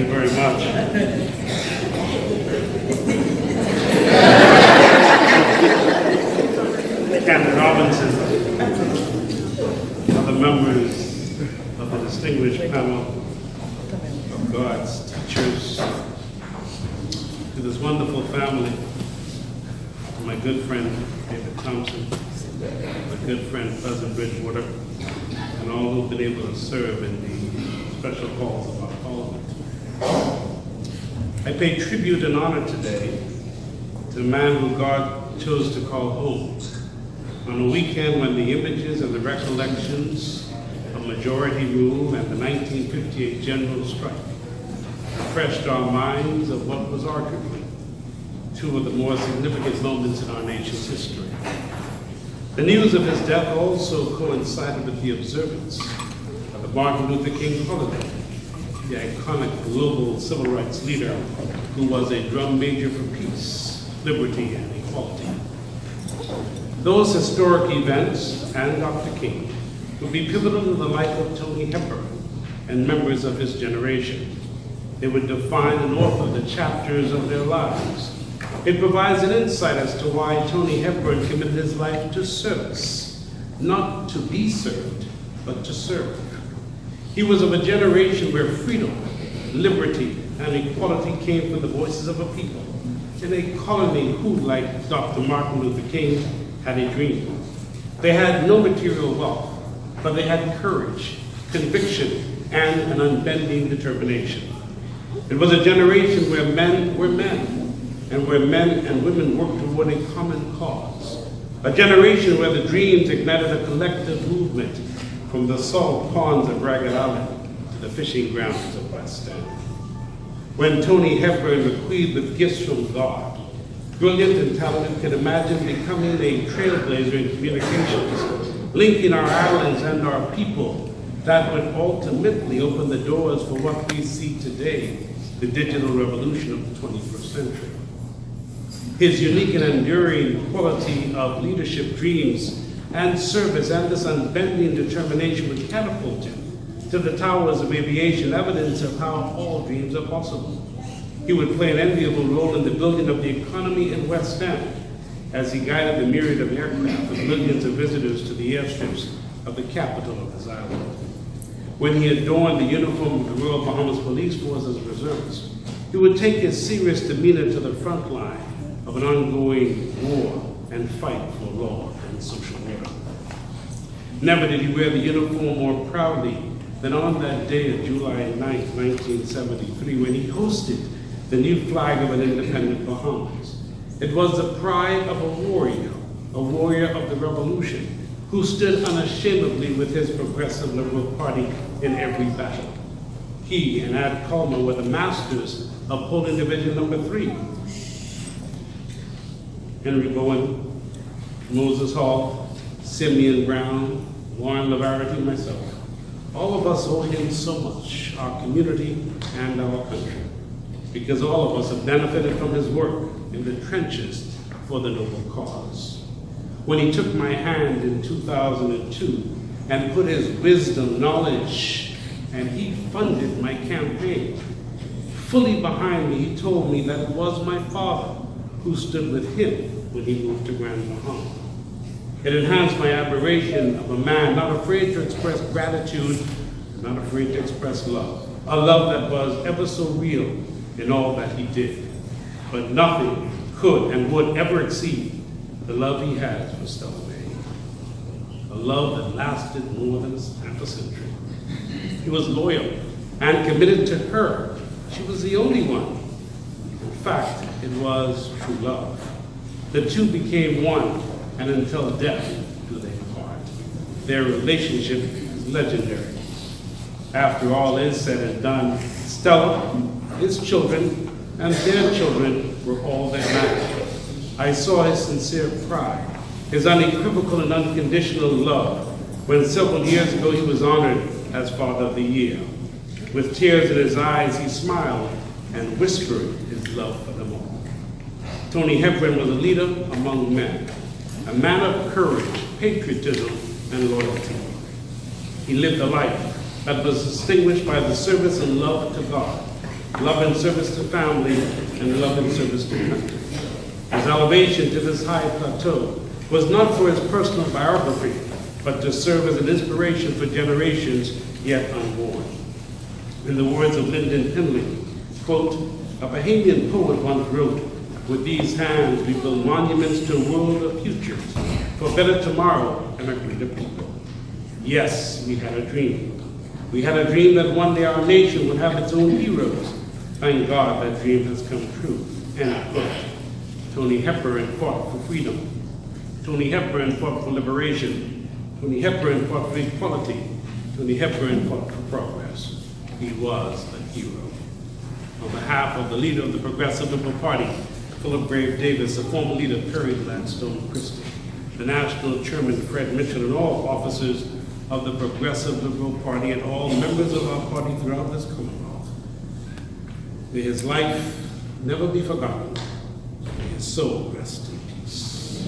you very much. Captain Robinson, other members of the distinguished panel of God's teachers, to this wonderful family, to my good friend David Thompson, my good friend President Bridgewater, and all who've been able to serve in the special halls of our Parliament. I pay tribute and honor today to the man who God chose to call home on a weekend when the images and the recollections of majority rule and the 1958 general strike refreshed our minds of what was arguably two of the more significant moments in our nation's history. The news of his death also coincided with the observance of the Martin Luther King holiday, the iconic global civil rights leader who was a drum major for peace, liberty, and equality. Those historic events and Dr. King would be pivotal in the life of Tony Hepburn and members of his generation. They would define and author the chapters of their lives. It provides an insight as to why Tony Hepburn committed his life to service, not to be served, but to serve. He was of a generation where freedom, liberty, and equality came from the voices of a people in a colony who, like Dr. Martin Luther King, had a dream. They had no material wealth, but they had courage, conviction, and an unbending determination. It was a generation where men were men, and where men and women worked toward a common cause. A generation where the dreams ignited a collective movement from the salt ponds of Ragged Island to the fishing grounds of West End. When Tony Hepburn bequeathed with gifts from God, brilliant and talented, could imagine becoming a trailblazer in communications, linking our islands and our people that would ultimately open the doors for what we see today, the digital revolution of the 21st century. His unique and enduring quality of leadership, dreams, and service, and this unbending determination would catapult him to the towers of aviation, evidence of how all dreams are possible. He would play an enviable role in the building of the economy in West End as he guided the myriad of aircraft with millions of visitors to the airstrips of the capital of his island. When he adorned the uniform of the Royal Bahamas Police Force as reservists, he would take his serious demeanor to the front line of an ongoing war and fight for law and social order. Never did he wear the uniform more proudly than on that day of July 9, 1973, when he hosted the new flag of an independent Bahamas. It was the pride of a warrior of the revolution, who stood unashamedly with his progressive liberal party in every battle. He and Ad Coleman were the masters of Polling Division number 3. Henry Bowen, Moses Hall, Simeon Brown, Warren Lavarity, and myself. All of us owe him so much, our community and our country, because all of us have benefited from his work in the trenches for the noble cause. When he took my hand in 2002 and put his wisdom, knowledge, and he funded my campaign, fully behind me, he told me that it was my father who stood with him when he moved to Grand Bahama. It enhanced my admiration of a man not afraid to express gratitude, not afraid to express love. A love that was ever so real in all that he did. But nothing could and would ever exceed the love he has for Stella May. A love that lasted more than half a century. He was loyal and committed to her. She was the only one. In fact, it was true love. The two became one, and until death do they part. Their relationship is legendary. After all is said and done, Stella, his children, and their children were all that mattered. I saw his sincere pride, his unequivocal and unconditional love, when several years ago he was honored as Father of the Year. With tears in his eyes, he smiled and whispered his love for them all. Tony Hepburn was a leader among men, a man of courage, patriotism, and loyalty. He lived a life that was distinguished by the service and love to God, love and service to family, and love and service to country. His elevation to this high plateau was not for his personal biography, but to serve as an inspiration for generations yet unborn. In the words of Lyndon Henley, quote, "A Bahamian poet once wrote, 'With these hands we build monuments to a world of futures, for a better tomorrow and a greater people.'" Yes, we had a dream. We had a dream that one day our nation would have its own heroes. Thank God that dream has come true. End quote. Tony Hepburn fought for freedom. Tony Hepburn fought for liberation. Tony Hepburn fought for equality. Tony Hepburn fought for progress. He was a hero. On behalf of the leader of the Progressive Liberal Party, Philip Brave Davis, the former leader Perry Gladstone Christie, the national chairman Fred Mitchell, and all officers of the Progressive Liberal Party and all members of our party throughout this Commonwealth, may his life never be forgotten. May his soul rest in peace.